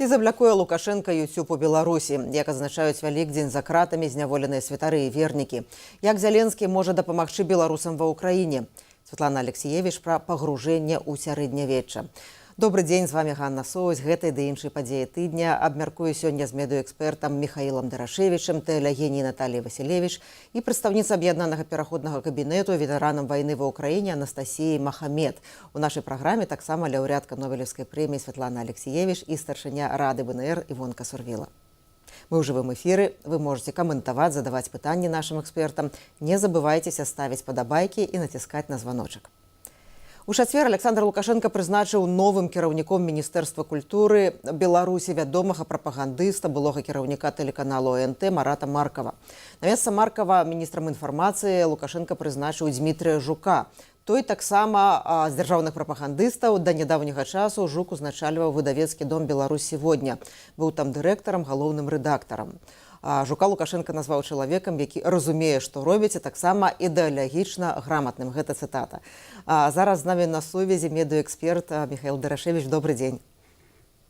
Ці заблякуе Лукашенко YouTube у Беларусі? Як азначаюць Вялікдзень за кратамі зняволеныя святары і вернікі? Як Зеленскі можа дапамагчы беларусам ва ўкраіне? Святлана Алексеевич пра пагружэнне ў сярэднявечча. Добрый дзень, з вами Ганна Соусь. Гэтай ды іншай падзеі тыдня абмяркую сёння з медыэкспертам Михаілам Дарашевічем, тэлегеній Наталіяй Васілевіч і прадстаўніца аб'яднанага пераходнага кабінету ветэранам вайны ва ўкраіне Анастасіяй Махамед. У нашай праграме таксама лаўрэатка Нобелевскай прэміі Святлана Алексеевич і старшыня Рады ВНР Івонка Сурвіла. Мы ў жывым эфіры, вы можете каментаваць, задаваць пытанні нашым экспертам. Не забывайцеся ставіць падабайкі і націскаць на званочак. У чацвер Александр Лукашенко прызначыў новым кіраўніком Міністэрства культуры Беларусі вядомага прапагандыста, былога кіраўніка тэлеканалу ОНТ Марата Маркава. На месца Маркава міністрам інфармацыі Лукашенко прызначыў Дмітрия Жука. Той таксама з дзяржаўных прапагандыстаў да нядаўняга часу Жук узначальваў выдавецкі дом «Беларусь сегодня». Быў там дырэктарам, галоўным рэдактарам. Жука Лукашенко назваў чалавекам, які разумее, што робіць, і таксама ідэалагічна грамотным. Гэта цытата. Зараз з намі на сувязі медыэксперт Михаил Дарашевич. Добрый дзень.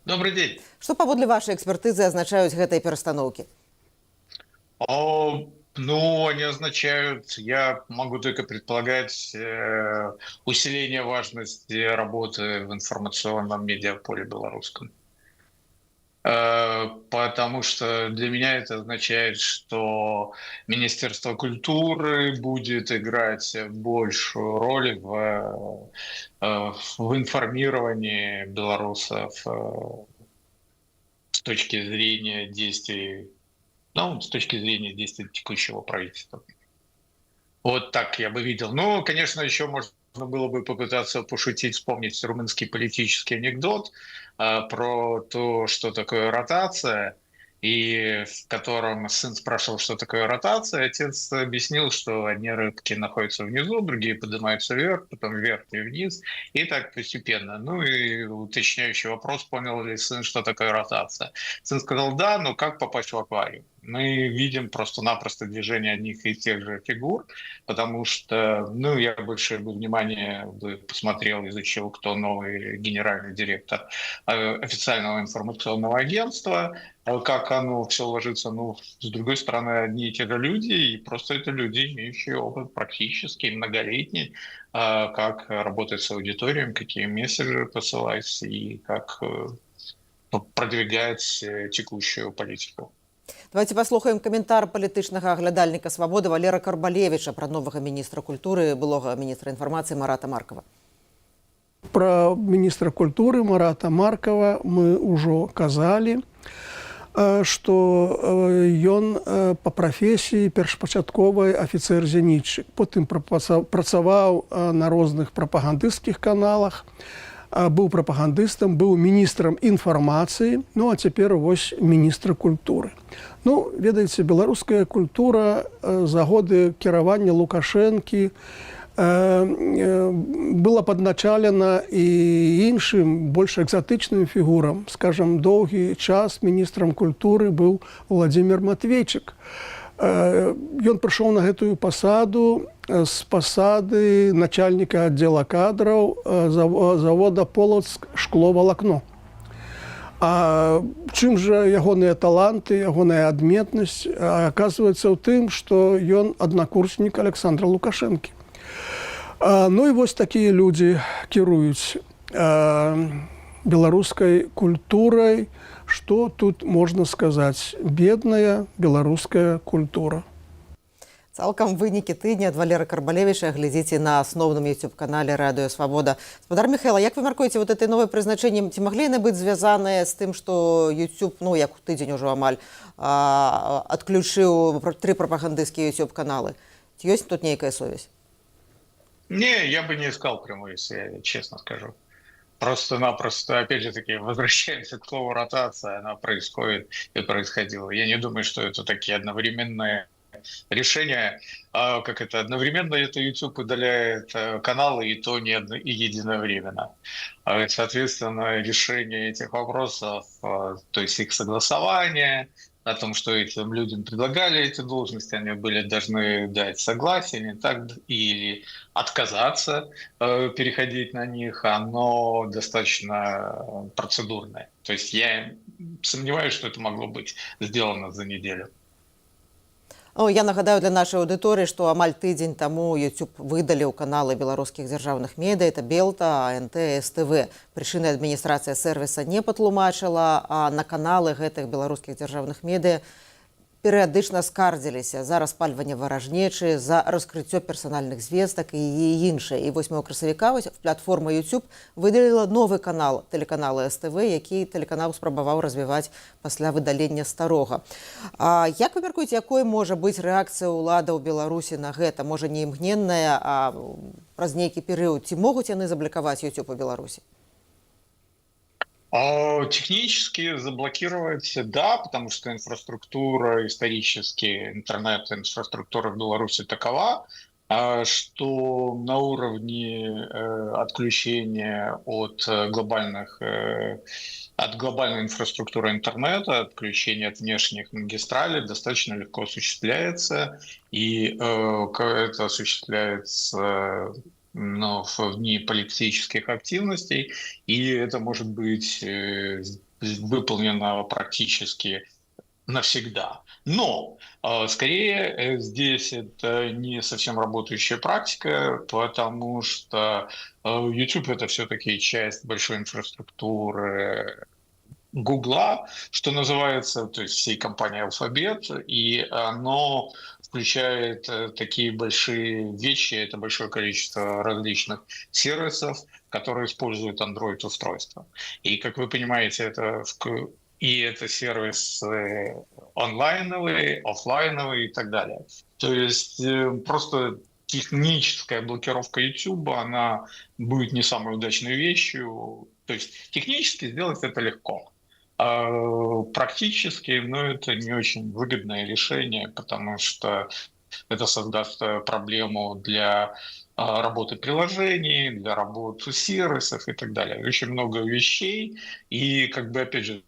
Добрый день. Што паводле вашай экспертызы азначаюць гэтыя перастаноўкі? Ну, они означают, я могу только предполагать, усиление важности работы в информационном медиаполе белорусском. Потому что для меня это означает, что Министерство культуры будет играть большую роль в информировании белорусов с точки зрения действий, с точки зрения действий текущего правительства. Вот так я бы видел. Ну, конечно, еще можно было бы попытаться пошутить, вспомнить румынский политический анекдот про то, что такое ротация, и в котором сын спрашивал, что такое ротация. Отец объяснил, что одни рыбки находятся внизу, другие поднимаются вверх, потом вверх и вниз, и так постепенно. Ну и уточняющий вопрос, понял ли сын, что такое ротация. Сын сказал, да, но как попасть в аквариум? Мы видим просто-напросто движение одних и тех же фигур, потому что, я больше бы внимание посмотрел, изучил, кто новый генеральный директор официального информационного агентства, как оно все ложится. С другой стороны, одни и те же люди, и просто это люди, имеющие опыт практически многолетний, как работать с аудиторией, какие месседжи посылать и как продвигать текущую политику. Давайте паслухаем каментар палітычнага аглядальніка «Свабоды» Валера Карбалевіча пра новага міністра культуры, былога міністра інфармацыі Марата Маркава. Пра міністра культуры Марата Маркава мы ўжо казалі, што ён па прафесіі першапачатковы афіцэр-зенітчык. Потым працаваў на розных прапагандысцкіх каналах, быў прапагандыстам, быў міністрам інфармацыі, а цяпер вось міністр культуры. Ведаеце, беларуская культура за годы кіравання Лукашэнкі была падначалена і іншым, больш экзатычным фігурам. Скажам, доўгі час міністрам культуры быў Владзімір Матвейчык. Ён прыйшоў на гэтую пасаду з пасады начальніка аддзела кадраў завода «Полацк шкловалакно». А чым жа ягоныя таланты, ягоная адметнасць аказваецца ў тым, што ён аднакурснік Александра Лукашэнкі. І вось такія людзі кіруюць беларускай культурай. Што тут можна сказаць? Бедная беларуская культура. Цалкам вынікі тыдня ад Валеры Карбалевіча глядзіце на асноўным YouTube-канале «Радыё Свабода». Спадар Михаила, як вы мяркуеце, этой новае прызначэнне, ці маглі яны быць звязаныя з тым, што YouTube, як тыдзень ужо амаль, адключыў 3 прапагандысцкія YouTube-каналы? Ці ёсць тут нейкая сувязь? Не, я бы не искал прямую связь, честно скажу. Просто-напросто, опять же таки, возвращаемся к слову ротация, она происходит и происходила. Я не думаю, что это такие одновременные решения. Одновременно это YouTube удаляет каналы, и то не единовременно. Соответственно, решение этих вопросов, то есть их согласование, о том, что этим людям предлагали эти должности, они были должны дать согласие, не так, или отказаться переходить на них, оно достаточно процедурное. То есть я сомневаюсь, что это могло быть сделано за неделю. Ну, я нагадаю для нашай аўдыторыі, што амаль тыдзень таму YouTube выдаліў каналы беларускіх дзяржаўных медыя, это Белта, АНТ, СТВ. Прычыны адміністрацыя сервіса не патлумачыла, а на каналы гэтых беларускіх дзяржаўных медыя перыядычна скардзіліся за распальванне варажнечы, за раскрыццё персанальных звестак і іншае. І 8 красавіка платформа YouTube выдаліла новы канал тэлеканала СТВ, які тэлеканал спрабаваў развіваць пасля выдалення старога. Як вы мяркуеце, якой можа быць рэакцыя ўладаў Беларусі на гэта? Можа, не імгненная, а праз нейкі перыяд? Ці могуць яны заблакаваць YouTube у Беларусі? Технически заблокировать, да, потому что инфраструктура, исторически интернет-инфраструктура в Беларуси такова, что на уровне отключения от глобальной инфраструктуры интернета, отключения от внешних магистралей достаточно легко осуществляется, и это осуществляется в дни политических активностей, и это может быть выполнено практически навсегда. Но скорее здесь это не совсем работающая практика, потому что YouTube — это все-таки часть большой инфраструктуры Гугла, что называется, то есть всей компании Alphabet, и оно включает такие большие вещи, это большое количество различных сервисов, которые используют Android-устройства. И, как вы понимаете, это сервисы онлайновые, офлайновые и так далее. То есть просто техническая блокировка YouTube, она будет не самой удачной вещью. То есть технически сделать это легко. Практически, это не очень выгодное решение, потому что это создаст проблему для работы приложений, для работы сервисов и так далее. Очень много вещей. И, опять же,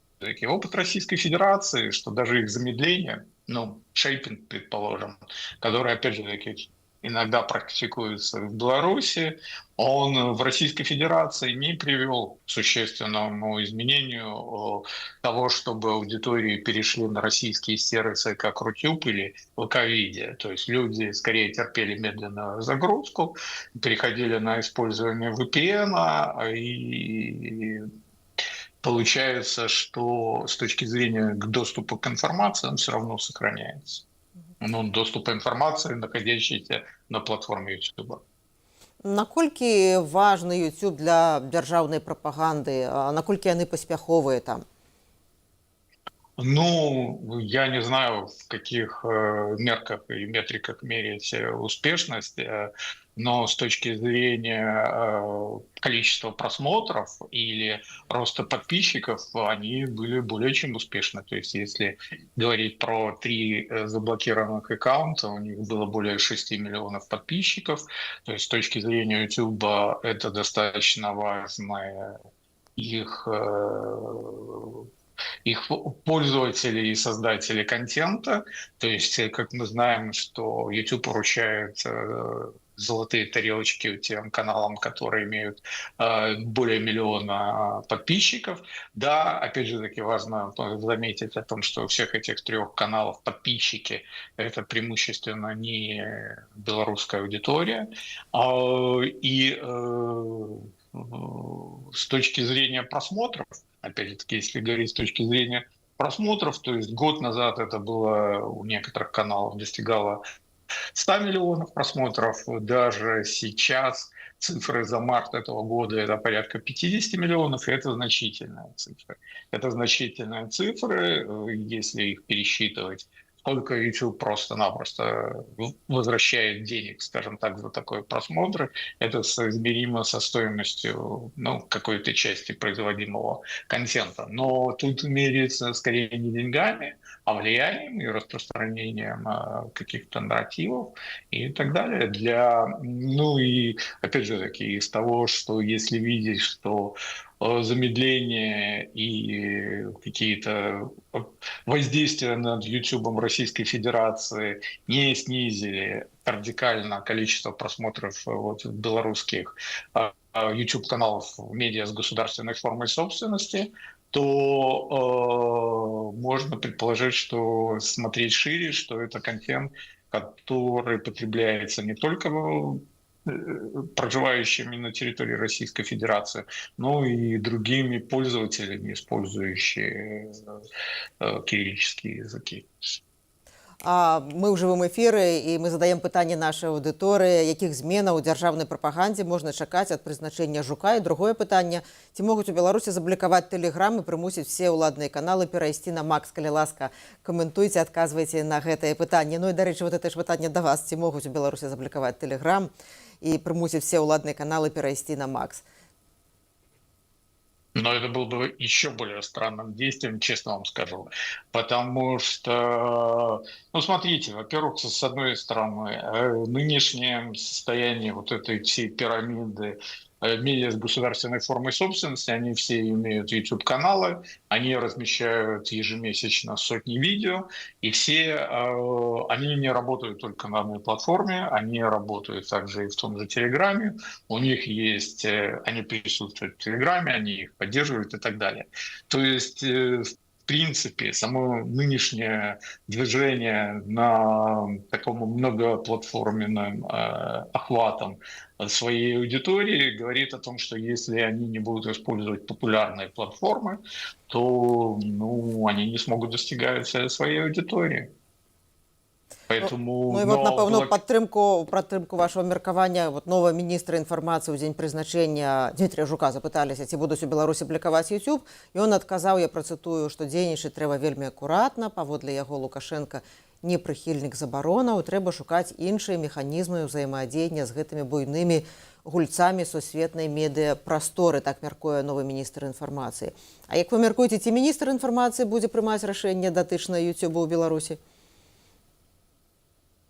опыт Российской Федерации, что даже их замедление, шейпинг, предположим, который, опять же, иногда практикуется в Беларуси, он в Российской Федерации не привел к существенному изменению того, чтобы аудитории перешли на российские сервисы, как Рутюб или ВК-видео. То есть люди скорее терпели медленную загрузку, переходили на использование VPN, и получается, что с точки зрения доступа к информации он все равно сохраняется. Доступ информации, находящейся на платформе YouTube. Наколькі важны YouTube для дзяржаўнай прапаганды? Наколькі яны паспяховыя там? Я не знаю, в каких мерках и метриках мерить успешность, но с точки зрения количества просмотров или роста подписчиков, они были более чем успешны. То есть если говорить про 3 заблокированных аккаунта, у них было более 6 миллионов подписчиков. То есть с точки зрения YouTube это достаточно важная их пользователи и создатели контента. То есть, как мы знаем, что YouTube поручает золотые тарелочки тем каналам, которые имеют более 1 миллиона подписчиков. Да, опять же таки важно заметить о том, что у всех этих 3 каналов подписчики — это преимущественно не белорусская аудитория. И с точки зрения просмотров, опять же таки, если говорить с точки зрения просмотров, то есть год назад это было у некоторых каналов достигало 100 миллионов просмотров, даже сейчас цифры за март этого года — это порядка 50 миллионов, и это значительные цифры. Это значительные цифры, если их пересчитывать, сколько YouTube просто-напросто возвращает денег, скажем так, за такой просмотр, это соизмеримо со стоимостью какой-то части производимого контента. Но тут меряется скорее не деньгами, а влиянием и распространением каких-то нарративов и так далее. И опять же таки из того, что если видеть, что замедление и какие-то воздействия над YouTube Российской Федерации не снизили радикально количество просмотров белорусских YouTube-каналов медиа с государственной формой собственности, то можно предположить, что смотреть шире, что это контент, который потребляется не только проживающими на территории Российской Федерации, но и другими пользователями, использующими кириллические языки. Мы ў жывым эфіры і мы задаем пытанне нашай аўдыторыі, якіх зменаў у дзяржаўнай прапагандзе можна чакаць ад прызначэння Жука. І другое пытанне: ці могуць у Беларусі заблакаваць тэлеграм і прымусіць все ўладныя каналы перайсці на Макс? Калі ласка, каментуйце, адказвайце на гэтае пытанне. Ну і, дарэчы, вот это ж пытанне да вас: ці могуць у Беларусі заблакаваць тэлеграм і прымусіць все ўладныя каналы перайсці на Макс? Но это было бы еще более странным действием, честно вам скажу. Потому что, ну, смотрите, во-первых, с одной стороны, нынешнее состояние вот этой всей пирамиды медиа с государственной формой собственности, они все имеют YouTube-каналы, они размещают ежемесячно сотни видео, и все они не работают только на одной платформе, они работают также и в том же Телеграме, у них есть, они присутствуют в Телеграме, они их поддерживают и так далее. То есть, в принципе, само нынешнее движение на таком многоплатформенном охватом своей аудитории говорит о том, что если они не будут использовать популярные платформы, то они не смогут достигать своей аудитории. Поэтому, ну і вот, напэўна, падтрымку вашего меркавання, вот нового міністра інфармацыі ў дзень прызначэння Дмітрия Жука запыталіся, ці будуць у Беларусі блакаваць YouTube, і он адказаў, я працытую, што дзейнічаць трэба вельмі акуратна, паводле яго Лукашенко не прыхільнік забаронаў, трэба шукаць іншыя механізмы ўзаемадзеяння з гэтымі буйнымі гульцамі сусветнай медыапрасторы, так мяркуе новы міністр інфармацыі. А як вы мяркуеце, ці міністр інфармацыі будзе прымаць рашэнне датычнае YouTube у Беларусі?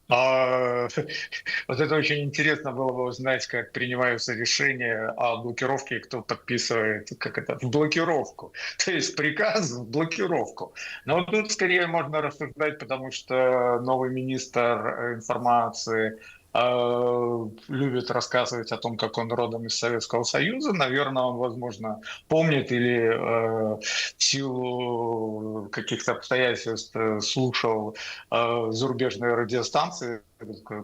Вот это очень интересно было бы узнать, как принимаются решения о блокировке, кто подписывает, в блокировку. То есть приказ в блокировку. Но вот тут скорее можно рассуждать, потому что новый министр информации любит рассказывать о том, как он родом из Советского Союза. Наверное, он, возможно, помнит или в силу каких-то обстоятельств слушал зарубежные радиостанции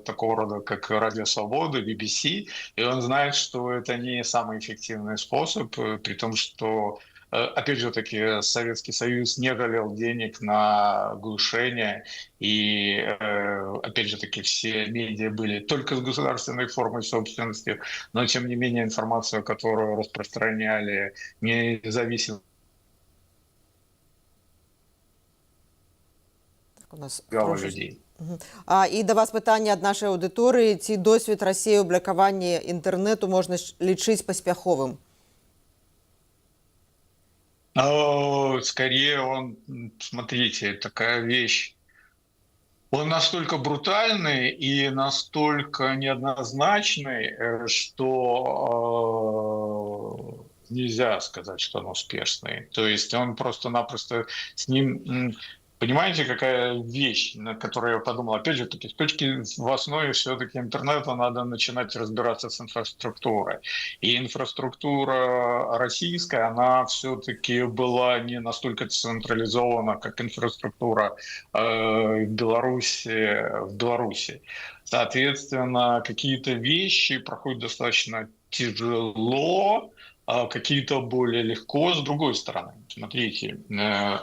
такого рода, как Радио Свобода, BBC, и он знает, что это не самый эффективный способ, при том, что опять же таки, Советский Союз не жалел денег на глушение, и опять же таки все медиа были только с государственной формой собственности, но тем не менее информацию, которую распространяли независимо людей. І да вас пытанне ад нашай аўдыторыі: ці досвед Расіі ў блакаванні інтэрнэту можна лічыць паспяховым? Скорее он, смотрите, такая вещь, он настолько брутальный и настолько неоднозначный, что нельзя сказать, что он успешный. То есть он просто-напросто с ним... Понимаете, какая вещь, на которую я подумал? Опять же таки, в основе все-таки интернета надо начинать разбираться с инфраструктурой. И инфраструктура российская, она все-таки была не настолько централизована, как инфраструктура в Беларуси. Соответственно, какие-то вещи проходят достаточно тяжело, какие-то более легко. С другой стороны, смотрите,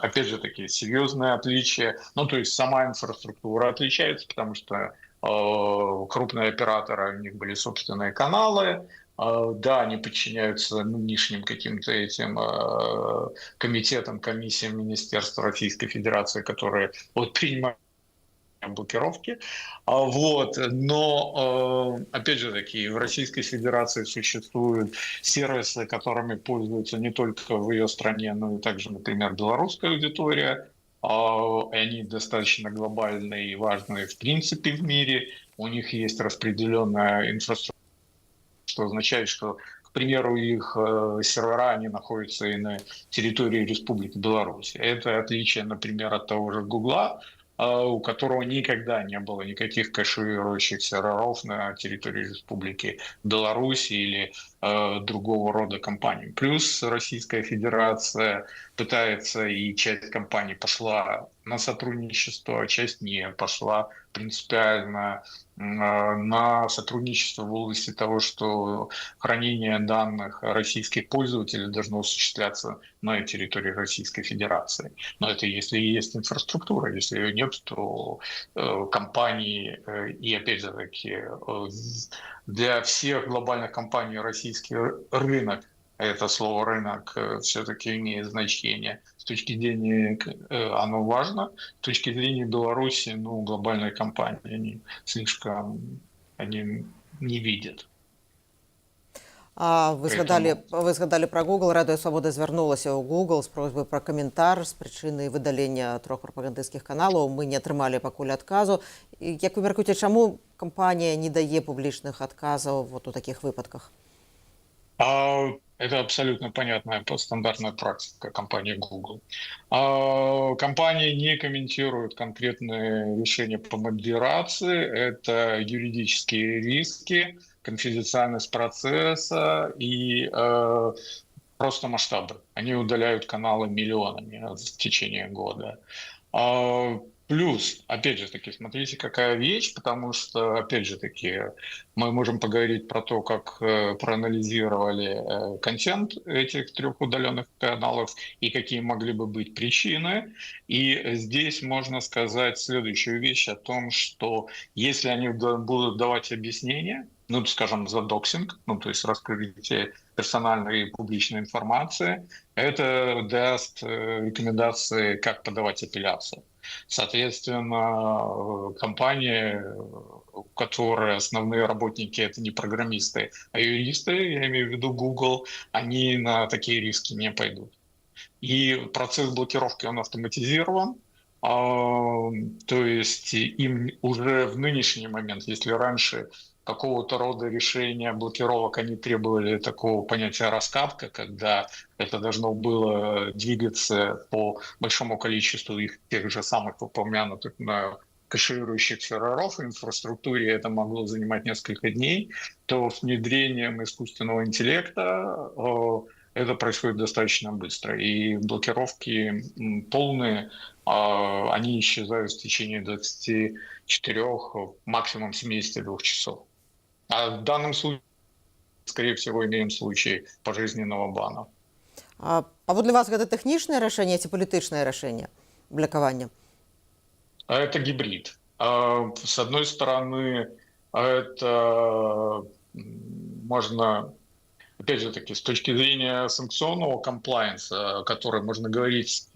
опять же таки, серьезное отличие, то есть сама инфраструктура отличается, потому что крупные операторы, у них были собственные каналы, да, они подчиняются нынешним каким-то этим комитетам, комиссиям Министерства Российской Федерации, которые принимают блокировки. Но, опять же таки, в Российской Федерации существуют сервисы, которыми пользуются не только в ее стране, но и также, например, белорусская аудитория. Они достаточно глобальные и важные в принципе в мире. У них есть распределенная инфраструктура, что означает, что, к примеру, их сервера, они находятся и на территории Республики Беларусь. Это отличие, например, от того же Гугла, у которого никогда не было никаких кэширующих серверов на территории Республики Беларусь или другого рода компаний. Плюс Российская Федерация пытается, и часть компаний пошла на сотрудничество, а часть не пошла принципиально на сотрудничество в области того, что хранение данных российских пользователей должно осуществляться на территории Российской Федерации. Но это если есть инфраструктура, если ее нет, то компании, и опять же таки, для всех глобальных компаний российский рынок, это слово «рынок» все-таки имеет значение. С точки зрения оно важно, с точки зрения Беларуси, ну, глобальные компании, они слишком они не видят. А вы Поэтому... згадали про Google. Радыё Свабода звярнулася ў Google з просьбай пра каментар з прычыны выдалення 3 прапагандысцкіх каналаў. Мы не атрымалі пакуль адказу. Як вы мяркуеце, чаму кампанія не дае публічных адказаў вот у такіх выпадках? Это абсолютно понятная стандартная практика компании Google. Компании не комментируют конкретные решения по модерации. Это юридические риски, конфиденциальность процесса и просто масштабы. Они удаляют каналы миллионами в течение года. Плюс, опять же таки, смотрите, какая вещь, потому что, опять же таки, мы можем поговорить про то, как проанализировали контент этих 3 удаленных каналов и какие могли бы быть причины. И здесь можно сказать следующую вещь о том, что если они будут давать объяснения, ну, скажем, за доксинг, ну, то есть раскрытие персональной и публичной информации, это даст рекомендации, как подавать апелляцию. Соответственно, компании, у которой основные работники это не программисты, а юристы, я имею в виду Google, они на такие риски не пойдут. И процесс блокировки, он автоматизирован. То есть им уже в нынешний момент, если раньше какого-то рода решения блокировок, они требовали такого понятия раскатка, когда это должно было двигаться по большому количеству их тех же самых упомянутых на кэширующих серверов в инфраструктуре, это могло занимать несколько дней, то с внедрением искусственного интеллекта это происходит достаточно быстро. И блокировки полные, они исчезают в течение 24, максимум 72 часов. А в данном случае, скорее всего, имеем случай пожизненного бана. А вот для вас это тэхнічнае рашэнне ці палітычнае рашэнне блокавання? Это гибрид. С одной стороны, это можно, опять же таки, с точки зрения санкционного комплайенса, о котором можно говорить,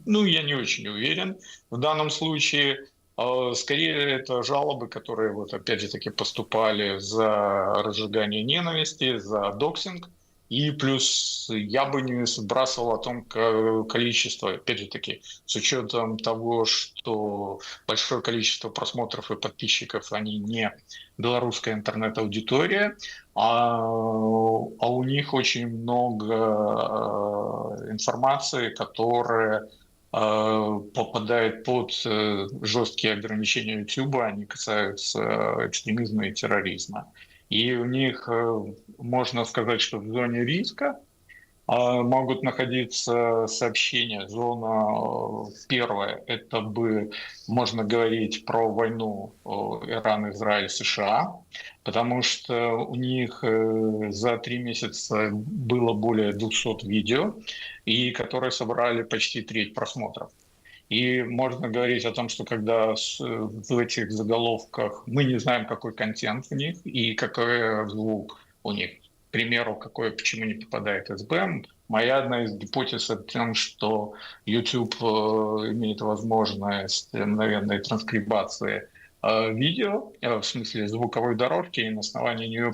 ну, я не очень уверен. В данном случае, скорее, это жалобы, которые, вот, опять же таки, поступали за разжигание ненависти, за доксинг. И плюс я бы не сбрасывал о том количество, опять же таки, с учетом того, что большое количество просмотров и подписчиков, они не белорусская интернет-аудитория, а у них очень много информации, которая попадает под жесткие ограничения YouTube, они касаются экстремизма и терроризма. И у них, можно сказать, что в зоне риска могут находиться сообщения. Зона первая, это бы можно говорить про войну Иран, Израиль, США, потому что у них за 3 месяца было более 200 видео, и которые собрали почти треть просмотров. И можно говорить о том, что когда в этих заголовках мы не знаем, какой контент в них и какой звук у них, к примеру, почему не попадает СБ. Моя одна из гипотез о том, что YouTube имеет возможность мгновенной транскрибации видео, в смысле звуковой дорожки, и на основании нее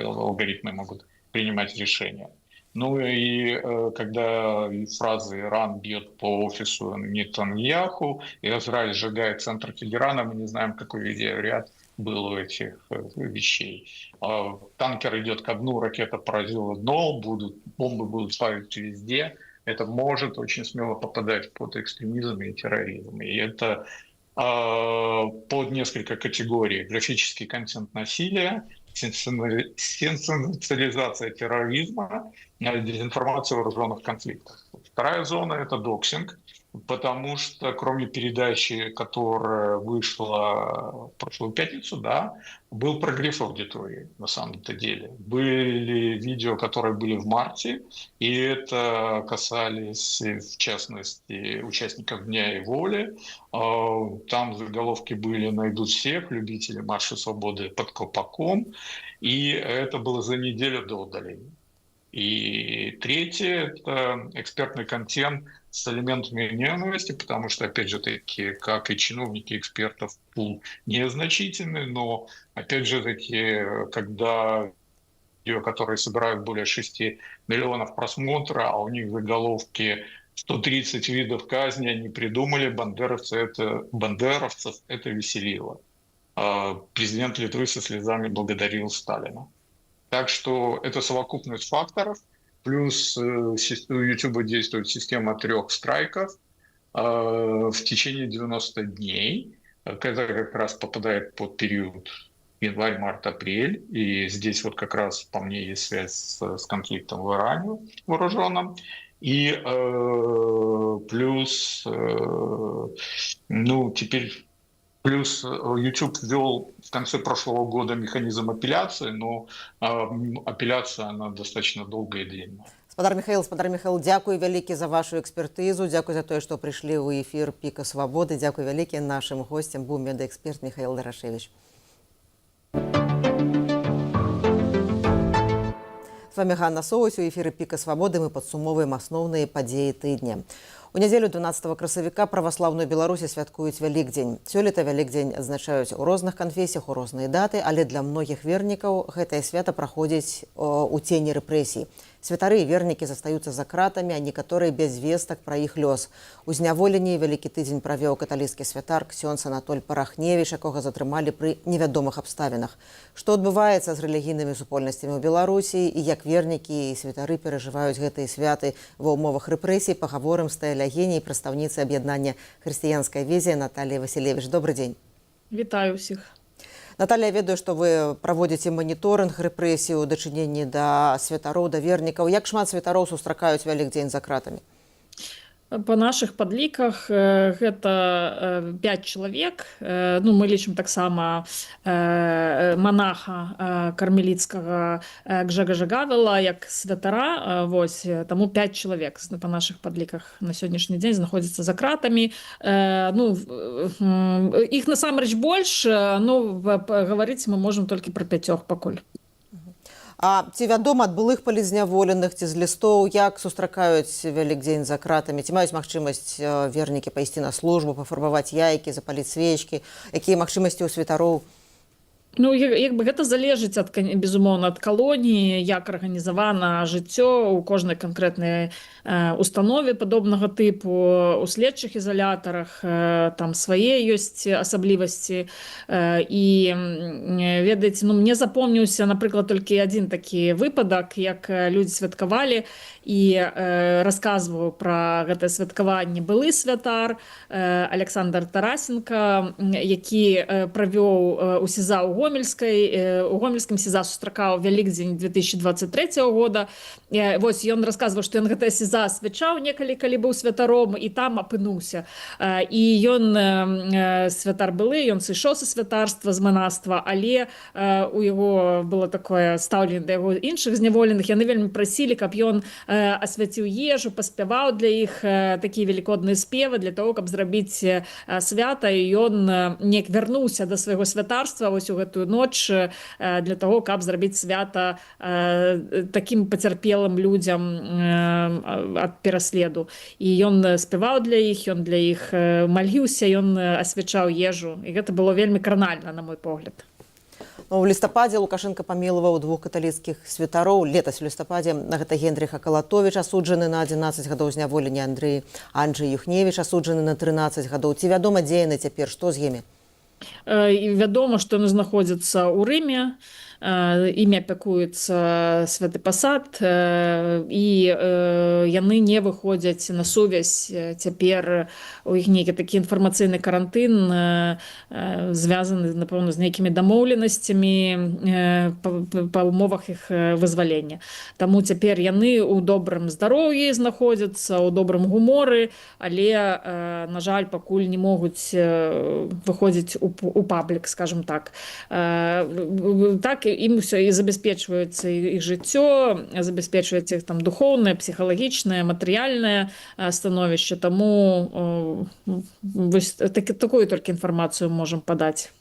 алгоритмы могут принимать решения. Ну и когда фраза «Иран бьет по офису Нетаньяху», и «Израиль сжигает центр Тегерана», мы не знаем, какой видеоряд был у этих вещей. Танкер идет ко дну, ракета поразила дно, бомбы будут ставить везде. Это может очень смело попадать под экстремизм и терроризм. И это под несколько категорий: графический контент насилия, сенсационализация терроризма, дезинформация в вооруженных конфликтах. Вторая зона – это доксинг, потому что кроме передачи, которая вышла в прошлую пятницу, да, был прогрев аудитории на самом-то деле. Были видео, которые были в марте, и это касались, в частности, участников Дня и воли. Там заголовки были «Найдут всех», «Любители марша свободы под колпаком», и это было за неделю до удаления. И третье – это экспертный контент с элементами ненависти, потому что, опять же таки, как и чиновники экспертов, пул незначительный, но, опять же таки, когда видео, которые собирают более 6 миллионов просмотров, а у них заголовки 130 видов казни они придумали, бандеровцев это веселило. Президент Литвы со слезами благодарил Сталина. Так что это совокупность факторов, плюс у YouTube действует система 3 страйков в течение 90 дней. Это как раз попадает под период январь, март, апрель. И здесь вот как раз по мне есть связь с конфликтом в Иране вооруженным. И плюс, теперь... Плюс YouTube ввел в конце прошлого года механизм апелляции, но апелляция, она достаточно долгая и длинная. Спадар Михаил, дякую вялікі за вашу экспертызу, дякую за тое, што прыйшлі ў эфір Піка Свабоды, дякую вялікі нашым гостям быў медэксперт Михаил Дарашевич. С вами Ганна Соусь, у эфіры Піка Свабоды мы падсумоўваем асноўныя падзеі тыдня. У нядзелю 12 красавіка праваслаўную Беларусі святкуюць Вялікдзень. Сёлета Вялікдзень адзначаюць у розных канфесіях, у розныя даты, але для многіх вернікаў гэтае свята праходзіць у цені рэпрэсій. Святары і вернікі застаюцца за кратамі, а некаторыя без вестак пра іх лёс. У зняволенні Вялікі тыдзень правёў каталіцкі святар ксёндз Анатоль Парахневіч, якога затрымалі пры невядомых абставінах. Што адбываецца з рэлігійнымі супольнасцямі ў Беларусі і як вернікі і святары перажываюць гэтыя святы ва ўмовах рэпрэсій, пагаворым з тэалягіняй прадстаўніцы аб'яднання «Хрысціянская візія» Наталья Васілевіч. Добрый дзень. Вітаю ўсіх. Наталья, я ведаю, што вы праводзіце маніторынг рэпрэсій у дачыненні да святароў, да вернікаў. Як шмат святароў сустракаюць Вялікдзень за кратамі? По наших падліках гэта 5 чалавек. Мы лічым таксама манаха кармеліцкага Гжегожа Гавела як святара. Таму 5 чалавек по наших падліках на сённяшні дзень знаходзяцца за кратамі. Іх насамрэч больш, гаварыць мы можам толькі пра 5 пакуль. А ці вядома ад былых палізняволеных, ці з лістоў, як сустракаюць Вялікдзень за кратамі? Ці маюць магчымасць вернікі пайсці на службу, пафарбаваць яйкі, запаліць свечкі? Якія магчымасці ў святароў? Гэта залежыць безумоўна ад калоніі, як арганізавана жыццё ў кожнай канкрэтнай установе падобнага тыпу, у следчых ізалятарах, там свае ёсць асаблівасці. І ведаеце, мне запомніўся, напрыклад, толькі адзін такі выпадак, як людзі святкавалі, і расказваў пра гэтае святкаванне былы святар Александр Тарасенко, які правёў у СІЗА ў Гомельскім СІЗА сустракаў Вялікдзень 2023 года. Ён расказваў, што ён гэтае СІЗА асвячаў некалі, калі быў святаром, і там апынуўся. І ён святар былы, ён сышоў са святарства, з манаства, але у яго было такое стаўленне да яго іншых зняволеных. Яны вельмі прасілі, каб ён асвяціў ежу, паспяваў для іх такія велікодныя спевы для того, каб зрабіць свята, і ён неяк вярнуўся да свайго святарства у гэтую ноч для того, каб зрабіць свята такім пацярпелым людзям ад пераследу. І ён спяваў для іх, ён для іх маліўся, ён асвячаў ежу. І гэта было вельмі кранальна, на мой погляд. У лістападзе Лукашенко памілаваў 2 каталіцкіх святароў. Летась у лістападзе гэта Генрыха Калатовіч, асуджаны на 11 гадоў зняволення, Анджэй Юхневіч, асуджаны на 13 гадоў. Ці вядома, дзе яны цяпер, што з імі? Вядома, што яны знаходзяцца ў Рыме. імі апякуецца Святы Пасад, і яны не выходзяць на сувязь. Цяпер у іх нейкі такі інфармацыйны карантын, звязаны, напэўна, з нейкімі дамоўленасцямі па умовах іх вызвалення. Таму цяпер яны ў добрым здароўі знаходзяцца, ў добрым гуморы, але, на жаль, пакуль не могуць выходзіць у паблік, скажем так. Так ім ўсё і забяспечваецца іх жыццё, забяспечваецца іх там духоўнае, псіхалагічнае, матэрыяльнае становішча. Таму такую толькі інфармацыю можам падаць.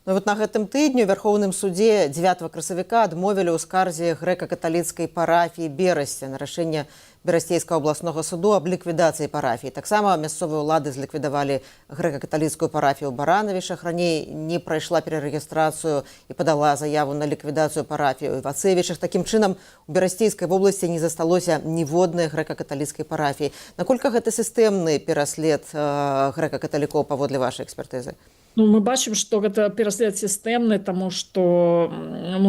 Ну, вот на гэтым тыдню ў Вярхоўным судзе 9 красавіка адмовілі ў скарзе грэка-каталіцкай парафіі Берасці на рашэнне Берасцейскага абласнога суду аб ліквідацыі парафіі. Таксама мясцовыя ўлады зліквідавалі грэка-каталіцкую парафію ў Баранавішах. Раней не прайшла перарэгістрацыю і падала заяву на ліквідацыю парафію ў Вацэвічах. Такім чынам, у Берасцейскай вобласці не засталося ніводнай грэка-каталіцкай парафіі. Наколькі гэта сістэмны пераслед грэка-каталікоў паводле вашай экспертызы? Ну, мы бачым, што гэта пераслед сістэмны, таму што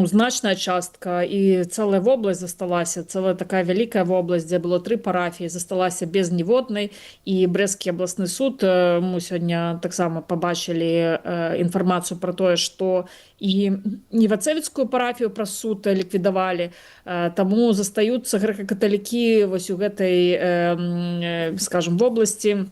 значная частка і цэлая вобласць засталася, цэлая такая вялікая вобласць, дзе было 3 парафіі, засталася без ніводнай. І Брэсцкі абласны суд, мы сёння таксама пабачылі інфармацыю пра тое, што і Вацэвіцкую парафію праз суд ліквідавалі. Таму застаюцца грэка-каталікі вось у гэтай, скажам, вобласці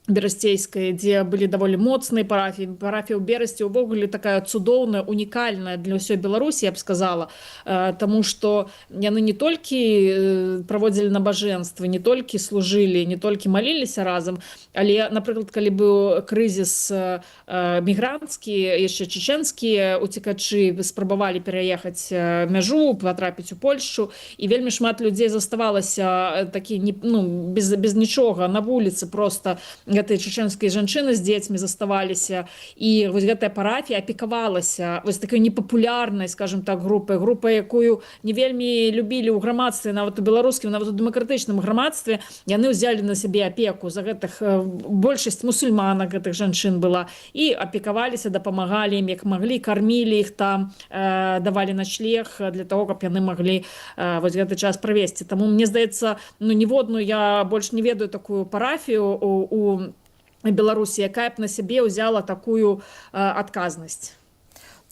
Берасцейскай, дзе былі даволі моцныя парафіі. Парафія ў Берасці ўвогуле такая цудоўная, унікальная для ўсёй Беларусі, я б сказала, таму што яны не толькі праводзілі набажэнствы, не толькі служылі, не толькі маліліся разам, але, напрыклад, калі быў крызіс мігранцкі, яшчэ чеченскія уцекачы спрабавалі пераехаць мяжу, патрапіць у Польшчу, і вельмі шмат людзей заставалася такі, без нічога на вуліцы, проста гэтыя чеченскія жанчыны з дзецьмі заставаліся, і вось гэтая парафія апекавалася вось такой непапулярнай, скажем так, групай, якую не вельмі любілі ў грамадстве, нават у беларускім, нават у дэмакратычным грамадстве. Яны ўзялі на сябе апеку за гэтых, большасць мусульманак гэтых жанчын была, і апекаваліся, дапамагалі ім як маглі, кармілі іх там, давалі начлег для того, каб яны маглі вось гэты час правесці. Таму мне здаецца, ніводную я больш не ведаю такую парафію у Беларусі, якая б на сябе ўзяла такую адказнасць.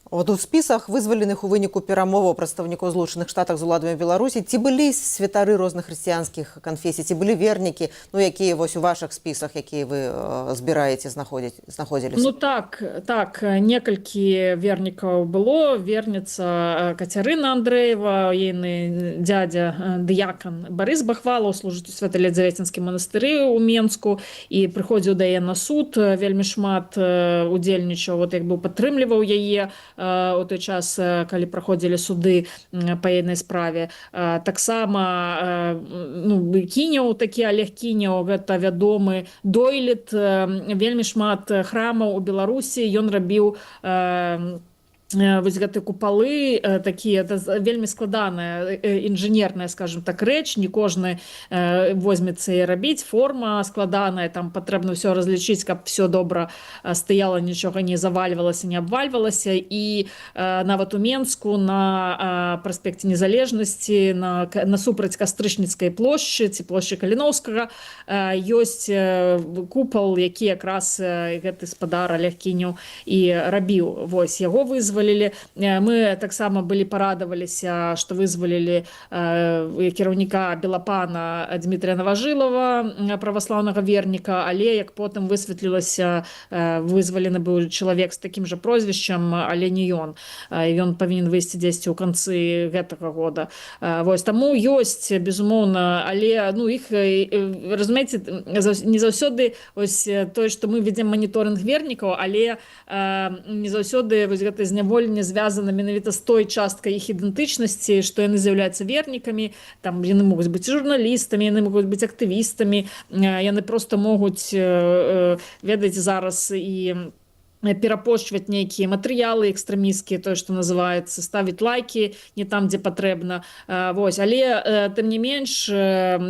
От у спісах вызваленых у выніку перамоваў прадстаўнікоў Злучаных Штатах з уладамі Беларусі ці былі святары розных хрысціянскіх канфесій, ці былі вернікі, якія вось у вашых спісах, якія вы збіраеце, знаходзіліся? Ну так, некалькі вернікаў было. Верніца Кацярына Андрэева, ейны дзядзя дыякан Барыс Бахвалаў служыць у Свята-Ледзавецінскім манастыры ў Менску і прыходзіў да яе на суд, вельмі шмат удзельнічаў, як бы падтрымліваў яе у той час, калі праходзілі суды па ейнай справе. Таксама Кіняў, такі Олег Кіняў, гэта вядомы дойлід, вельмі шмат храмаў у Беларусі ён рабіў. Вось гэты купалы такія, вельмі складаная інжынерная, скажем так, рэч, не кожны возьмецца і рабіць, форма складаная, там патрэбна ўсё разлічыць, каб все добра стаяла, нічога не завальвалася, не абвальвалася. І нават у Менску на праспекце Незалежнасці, насупраць Кастрычніцкай плошчы ці плошчы Каліноўскага ёсць купал, які якраз гэты спадар Олег Кіняў і рабіў. Вось яго вызвалі. Мы таксама былі парадаваліся, што вызвалілі кіраўніка Белапана Дмітрия Новажылава, праваслаўнага верніка, але як потым высветлілася, вызвалены быў чалавек з такім жа прозвішчам, але не ён. Ён павінен выйсці дзесьці ў канцы гэтага года. Вось, таму ёсць, безумоўна, але іх, разумееце, не заўсёды тое, што мы ведзем маніторынг вернікаў, але не заўсёды гэта зняволенне звязана менавіта з той часткай іх ідэнтычнасці, што яны з'яўляюцца вернікамі, там яны могуць быць журналістамі, яны могуць быць актывістамі, яны проста могуць ведаць зараз і перапошчваць нейкія матэрыялы экстрэмісцкія, тое, што называецца, ставіць лайкі не там, дзе патрэбна. Вось. Але тым не менш,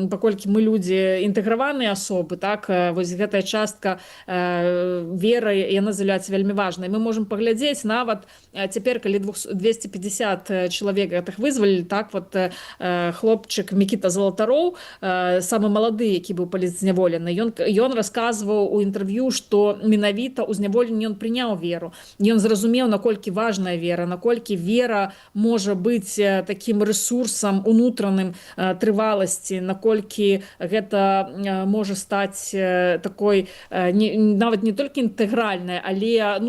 паколькі мы людзі інтэграваныя асобы, так, вось гэтая частка веры, яна з'яўляецца вельмі важнай. Мы можам паглядзець нават цяпер, калі 250 чалавек гэтых вызвалілі, так, вот хлопчык Мікіта Залатароў, самы малады, які быў палітзняволены, ён расказваў у інтэрв'ю, што менавіта ў зняволенні ён прыняў веру. Ён зразумеў, наколькі важная вера, наколькі вера можа быць такім рэсурсам унутраным трываласці, наколькі гэта можа стаць такой нават не толькі інтэгральнай, але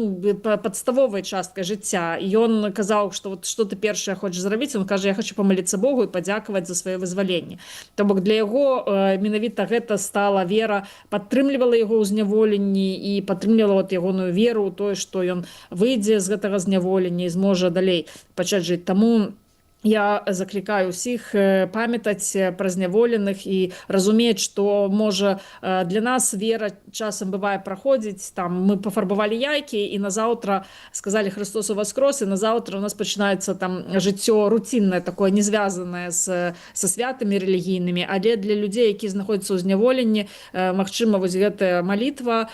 падставовай часткай жыцця. І ён казаў, што вот што ты першае хочаш зрабіць, ён кажа, я хочу памаліцца Богу і падзякаваць за сваё вызваленне. То бок для яго менавіта гэта стала вера, падтрымлівала яго ў зняволенні і падтрымлівала вот ягоную веру ў тое, што ён выйдзе з гэтага зняволення і зможа далей пачаць жыць. Таму я заклікаю ўсіх памятаць пра зняволеных і разумець, што можа для нас вера часам бывае праходзіць, там мы пафарбавалі яйкі і назаўтра сказалі Христос воскрес, і назаўтра у нас пачынаецца там жыццё рутіннае, такое не звязанае са святамі рэлігійнымі, але для людзей, які знаходзяцца ў зняволенні, магчыма, вось гэтая малітва,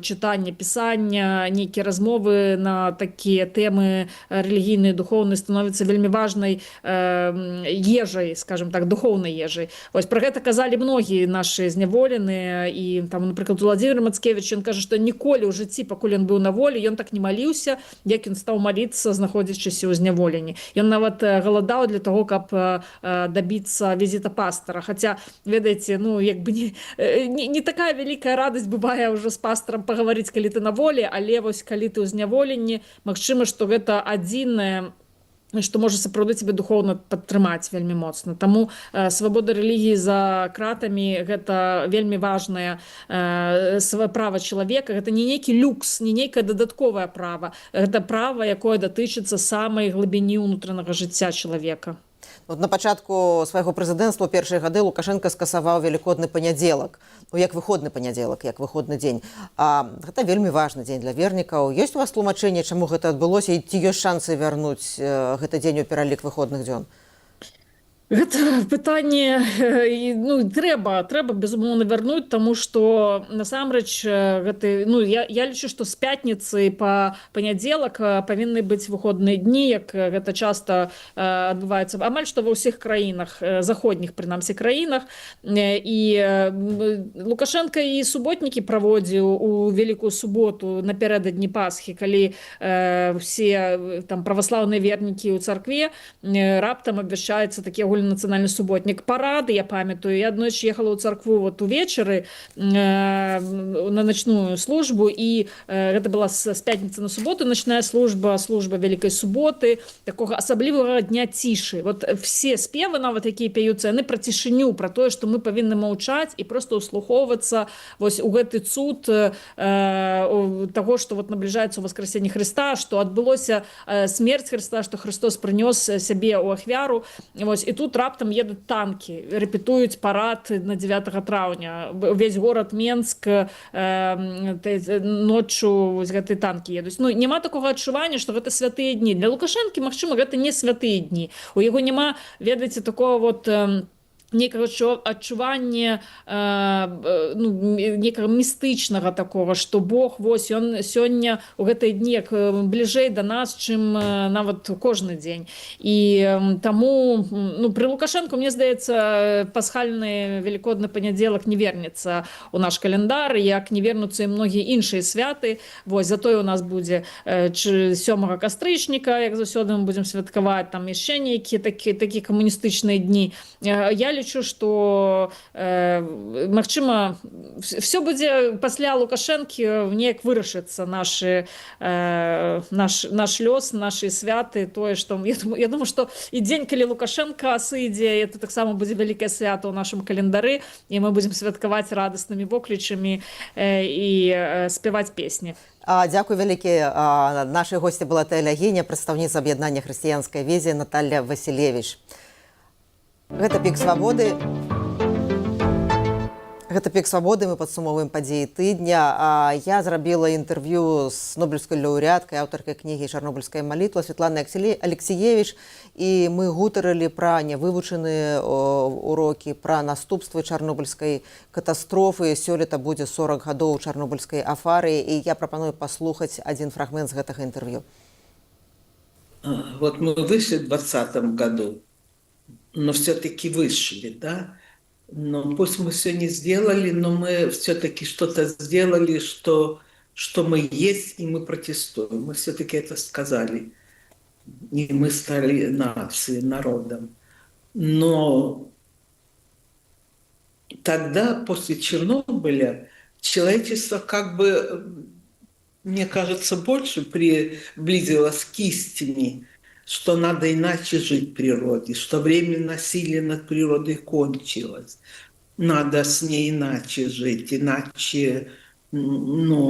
чытанне пісання, нейкія размовы на такія тэмы рэлігійныя, духоўныя становяцца вельмі важнай ежай, скажем так, духоўнай ежай. Вось пра гэта казалі многія нашы зняволеныя, і там, напрыклад, Владзімір Мацкевіч, ён кажа, што ніколі ў жыцці, пакуль ён быў на волі, ён так не маліўся, як ён стаў маліцца, знаходзячыся ў зняволенні. Ён нават галадаў для таго, каб дабіцца візіта пастара. Хаця, ведаеце, як бы не такая вялікая радасць бывае ўжо з пастарам пагаварыць, калі ты на волі, але вось калі ты ў зняволенні, магчыма, што гэта адзінае, што можа сапраўды цябе духоўна падтрымаць вельмі моцна. Таму свабода рэлігіі за кратамі – гэта вельмі важнае права чалавека. Гэта не нейкі люкс, не нейкае дадатковае права. Гэта права, якое датычыцца самай глыбіні ўнутранага жыцця чалавека. Вот на пачатку свайго прэзідэнцтва першыя гады Лукашенко скасаваў велікодны панядзелак, як выходны панядзелак, як выходны дзень. Гэта вельмі важны дзень для вернікаў. Ёсць у вас тлумачэнне, чаму гэта адбылося, і ці ёсць шансы вярнуць гэты дзень у пералік выходных дзён? Гэта пытанне трэба безумоўна вярнуць, таму што насамрэч я лічу, што з пятніцы па панядзелак павінны быць выходныя дні, як гэта часта адбываецца амаль што ва ўсіх краінах, заходніх прынамсі краінах. І Лукашенко і суботнікі праводзіў у Вялікую суботу напярэдадні Пасхі, калі все там праваслаўныя вернікі ў царкве, раптам абвяшчаецца такі нацыянальны суботнік, парады, я памятаю. Я аднойчы ехала ў царкву увечары на начную службу, і гэта была з пятніцы на суботу начная служба Вялікай суботы, такога асаблівага дня цішы. Вот все спевы, нават якія пяюцца, яны пра цішыню, пра тое, што мы павінны маўчаць і проста ўслухоўвацца вось у гэты цуд таго, што вот набліжаецца ўваскрасенне Хрыста, што адбылося смерць Хрыста, што Христос прынёс сябе ў ахвяру. Вось, і тут раптам едуць танкі, рэпетуюць парад на 9 траўня. Увесь горад Менск ноччу гэты танкі едуць. Няма такога адчування, што гэта святыя дні. Для Лукашэнкі, магчыма, гэта не святыя дні. У яго няма, ведаеце, такого вот некага адчування некага містычнага такога, што Бог вось ён сёння у гэтыя дні бліжэй да нас, чым нават кожны дзень. І таму пры Лукашэнку, мне здаецца, пасхальны велікодны панядзелак не вернецца ў наш календар, як не вернуцца і многія іншыя святы. Вось затое у нас будзе 7 кастрычніка, як заўсёды мы будзем святкаваць, там яшчэ нейкія такія камуністычныя дні. Я лічу, што магчыма все будзе пасля Лукашэнкі неяк вырашыцца наш лёс, нашы святы, тое, што я думаю, што і дзень, калі Лукашенко сыдзе, это таксама будзе вялікае свята ў нашым календары, і мы будзем святкаваць радаснымі воклічамі і спяваць песні. Дзякуй вялікі. Нашай госці была тэалягіня, прадстаўніца аб'яднання хрысціянскай візія Наталья Васілевіч. Гэта «Пік свабоды». Гэта пік свабоды, мы падсумоўваем падзеі тыдня. Я зрабіла інтэрв'ю з нобелевскай лаўрэаткай, аўтаркай кнігі «Чарнобыльская малітва» Светланай Алексіевіч, і мы гутарылі пра нявывучаныя урокі, пра наступствы чарнобыльскай катастрофы. Сёлета будзе 40 гадоў чарнобыльскай афары, і я прапаную паслухаць адзін фрагмент з гэтага інтэрв'ю. Вот мы вышли в 2020 году, но все-таки вышли, да? Но пусть мы все не сделали, но мы все-таки что-то сделали, что мы есть, и мы протестуем. Мы все-таки это сказали. И мы стали нацией, народом. Но тогда, после Чернобыля, человечество как бы, мне кажется, больше приблизилось к истине, что надо иначе жить в природе, что время насилия над природой кончилось. Надо с ней иначе жить, иначе,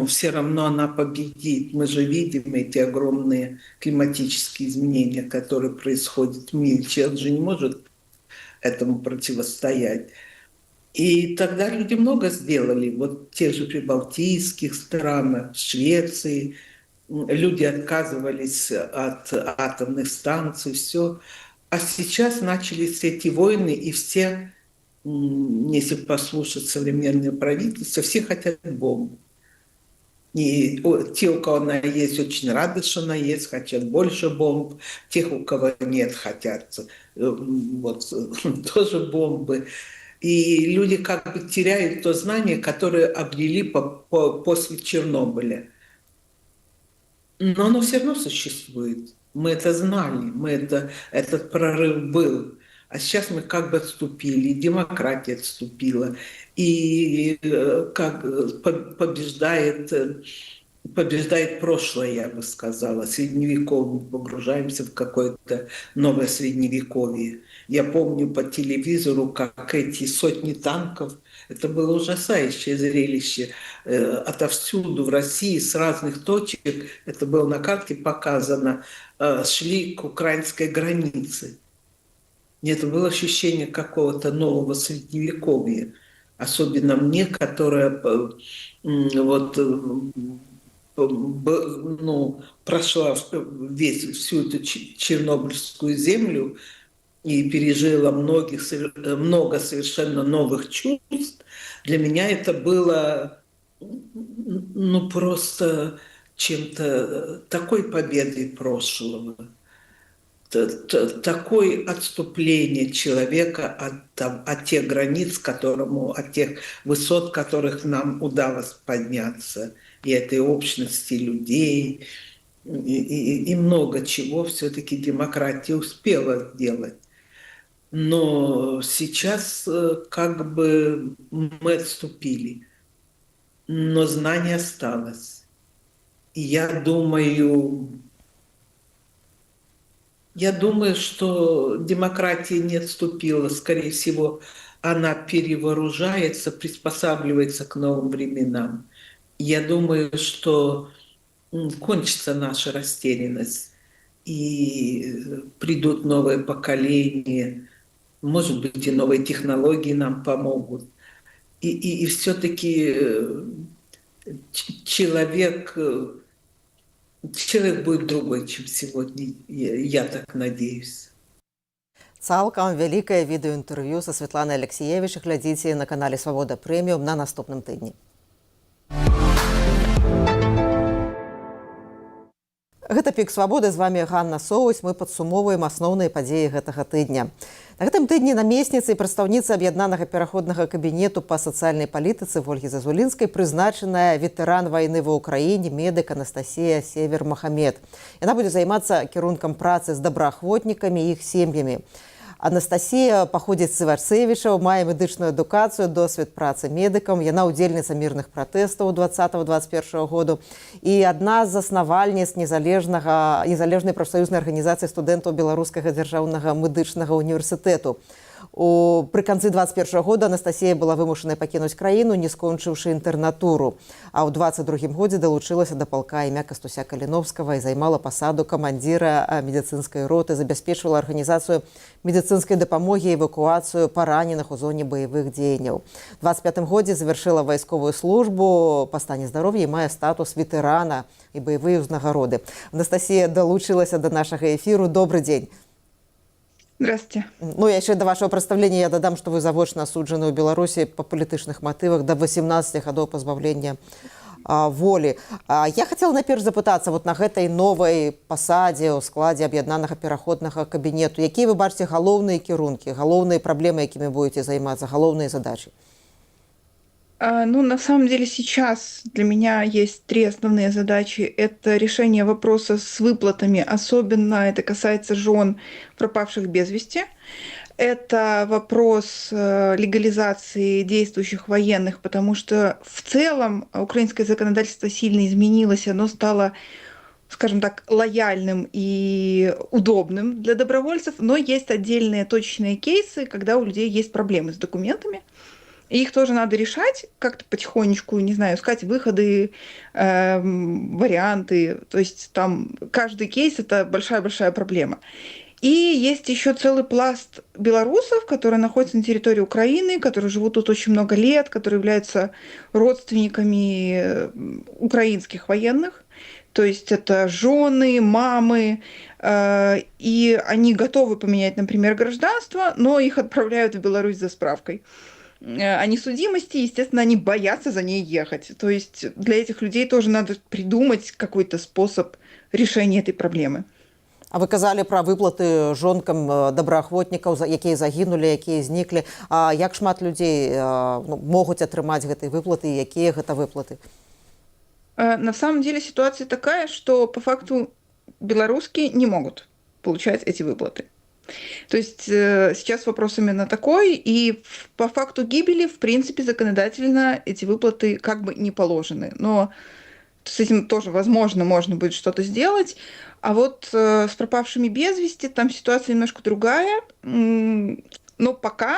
все равно она победит. Мы же видим эти огромные климатические изменения, которые происходят в мире. Человек же не может этому противостоять. И тогда люди много сделали. Вот в тех же прибалтийских странах, в Швеции, люди отказывались от атомных станций, все. А сейчас начались эти войны, и все, если послушать современное правительство, все хотят бомбу. И те, у кого она есть, очень рады, что она есть, хотят больше бомб. Тех, у кого нет, хотят тоже бомбы. И люди как бы теряют то знание, которое обрели после Чернобыля. Но оно все равно существует. Мы это знали, этот прорыв был. А сейчас мы как бы отступили, и демократия отступила, и как побеждает прошлое, я бы сказала, средневековье. Мы погружаемся в какое-то новое средневековье. Я помню по телевизору, как эти сотни танков, это было ужасающее зрелище. Отовсюду в России, с разных точек, это было на карте показано, шли к украинской границе. И это было ощущение какого-то нового средневековья. Особенно мне, которая прошла всю эту чернобыльскую землю и пережила много совершенно новых чувств. Для меня это было просто чем-то такой победой прошлого, такое отступление человека от тех границ, от тех высот, которых нам удалось подняться, и этой общности людей, и много чего все-таки демократия успела сделать. Но сейчас как бы мы отступили, но знание осталось. И я думаю, что демократия не отступила. Скорее всего, она перевооружается, приспосабливается к новым временам. Я думаю, что кончится наша растерянность, и придут новые поколения, может быть, и новые технологии нам помогут. И все-таки человек будет другой, чем сегодня, я так надеюсь. Цалкам вялікае відэоінтэрв'ю са Светланай Алексіевіч глядзіце на канале Свабода Прэміум на наступным тыдні. Гэта пік свабоды, з вами Ганна Соусь. Мы падсумоўваем асноўныя падзеі гэтага тыдня. На гэтым тыдні намесніцы і прадстаўніцы аб'яднанага пераходнага кабінету па сацыяльнай палітыцы Ольгі Зазулінскай прызначаная ветэран вайны ва ўкраіне, медык Анастасія Север-Махамед. Яна будзе займацца кірункам працы з добраахвотнікамі і іх сем'ямі. Анастасія паходзіць з Іварцевічаў, мае медычную адукацыю, досвед працы медыкам. Яна ўдзельніца мірных пратэстаў 20-21 году і адна з заснавальніц незалежнай прафсаюзнай арганізацыі студэнтаў Беларускага дзяржаўнага медычнага універсітэту. Пры канцы 21 года Анастасія была вымушаная пакінуць краіну, не скончыўшы інтэрнатуру. А ў 22 годзе далучылася да палка імя Кастуся Каліновскага і займала пасаду камандзіра медыцынскай роты, забяспечвала арганізацыю медыцынскай дапамогі і эвакуацыю параненых у зоне баявых дзеянняў. У 25 годзе завяршыла вайсковую службу па стане здароўя і мае статус ветэрана і баявыя ўзнагароды. Анастасія далучылася да нашага эфіру. Добрый дзень. Здравствуйте. Ну, яшчэ да вашего прадстаўлення я дадам, што вы завочна асуджаны ў Беларусі па палітычных матывах да 18 гадоў пазбаўлення волі. Я хацела найперш запытацца вот на гэтай новай пасадзе ў складзе аб'яднанага пераходнага кабінету. Якія вы бачыце галоўныя кірункі, галоўныя праблемы, якімі будете займацца, галоўныя задачы? Ну, на самом деле сейчас для меня есть три основные задачи. Это решение вопроса с выплатами, особенно это касается жен пропавших без вести. Это вопрос легализации действующих военных, потому что в целом украинское законодательство сильно изменилось, оно стало, скажем так, лояльным и удобным для добровольцев, но есть отдельные точечные кейсы, когда у людей есть проблемы с документами. И их тоже надо решать как-то потихонечку, не знаю, искать выходы, варианты. То есть там каждый кейс – это большая-большая проблема. И есть еще целый пласт белорусов, которые находятся на территории Украины, которые живут тут очень много лет, которые являются родственниками украинских военных. То есть это жены, мамы, и они готовы поменять, например, гражданство, но их отправляют в Беларусь за справкой о несудимости, естественно, они боятся за ней ехать. То есть для этих людей тоже надо придумать какой-то способ решения этой проблемы. А вы казалі пра выплаты жонкам добраахвотнікаў, якія загінулі, якія зніклі. А як шмат людзей могуць атрымаць гэтай выплаты і якія гэта выплаты? На самом деле ситуация такая, что по факту белорусские не могут получать эти выплаты. То есть сейчас вопрос именно такой, и по факту гибели, в принципе, законодательно эти выплаты как бы не положены. Но с этим тоже, возможно, можно будет что-то сделать. А вот с пропавшими без вести там ситуация немножко другая. Но пока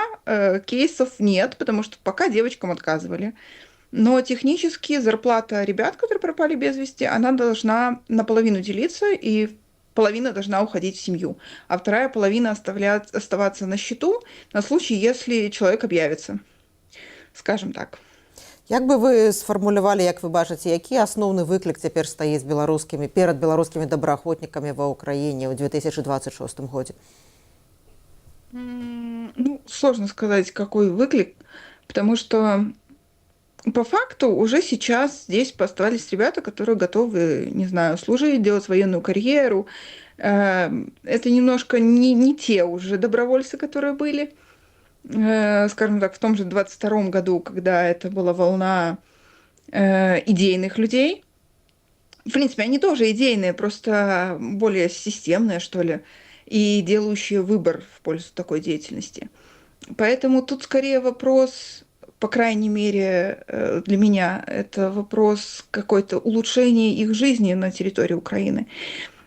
кейсов нет, потому что пока девочкам отказывали. Но технически зарплата ребят, которые пропали без вести, она должна наполовину делиться, и половина должна уходить в семью, а вторая половина оставаться на счету на случай, если человек объявится, скажем так. Як бы вы сфармулявалі, як вы бачыце, які асноўны выклік цяпер стаіць перад беларускімі добраахвотнікамі ва ўкраіне ў 2026 годзе? Ну, сложно сказать, какой выклик, потому что по факту уже сейчас здесь оставались ребята, которые готовы, не знаю, служить, делать военную карьеру. Это немножко не те уже добровольцы, которые были, скажем так, в том же 22 году, когда это была волна идейных людей. В принципе, они тоже идейные, просто более системные, что ли, и делающие выбор в пользу такой деятельности. Поэтому тут скорее вопрос, по крайней мере, для меня, это вопрос какой-то улучшения их жизни на территории Украины.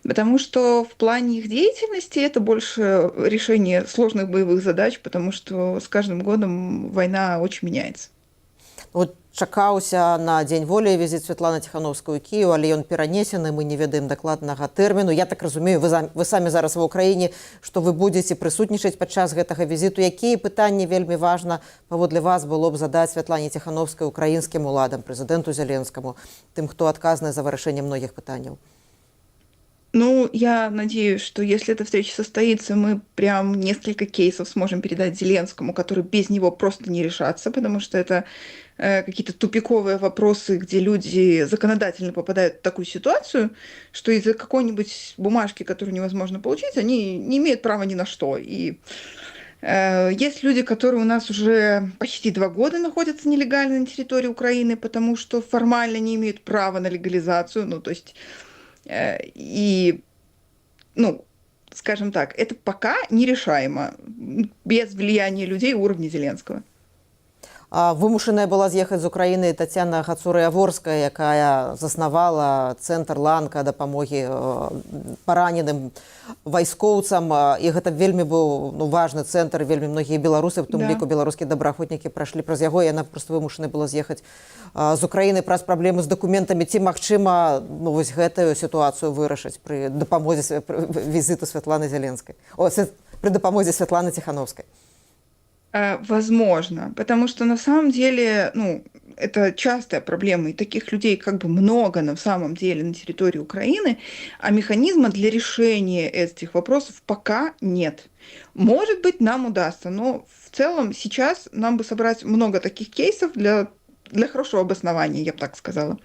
Потому что в плане их деятельности это больше решение сложных боевых задач, потому что с каждым годом война очень меняется. Вот чакаўся на дзень волі візіт Святланы Ціхановскай у Кіеў, але ён перанесены, мы не ведаем дакладнага тэрміну. Я так разумею, вы самі зараз ва ўкраіне, што вы будзеце прысутнічаць падчас гэтага візіту. Якія пытанні вельмі важна паводле вас было б задаць Святлане Ціхановскай украінскім уладам, прэзідэнту Зеленскаму, тым, хто адказны за вырашэнне многіх пытанняў? Ну, я надеюсь, что если эта встреча состоится, мы прям несколько кейсов сможем передать Зеленскому, которые без него просто не решатся, потому что это какие-то тупиковые вопросы, где люди законодательно попадают в такую ситуацию, что из-за какой-нибудь бумажки, которую невозможно получить, они не имеют права ни на что. И есть люди, которые у нас уже почти 2 года находятся нелегально на территории Украины, потому что формально не имеют права на легализацию, ну, то есть и, ну, скажем так, это пока нерешаемо без влияния людей уровня Зеленского. Вымушаная была з'ехаць з Украіны Тацяна Гацура-Яворская, якая заснавала цэнтр ланка дапамогі параненым вайскоўцам. І гэта вельмі быў важны цэнтр, вельмі многія беларусы, в тым ліку беларускія добраахвотнікі прайшлі праз яго. Яна проста вымушаная была з'ехаць з Украіны праз праблемы з дакументамі. Ці магчыма вось гэтую сітуацыю вырашыць пры дапамозе візіту Святланы Зяленскай? При дапамозе Светланы Тихановской? Возможно, потому что на самом деле, это частая проблема, и таких людей как бы много на самом деле на территории Украины, а механизма для решения этих вопросов пока нет. Может быть, нам удастся, но в целом сейчас нам бы собрать много таких кейсов для хорошего обоснования, я бы так сказала.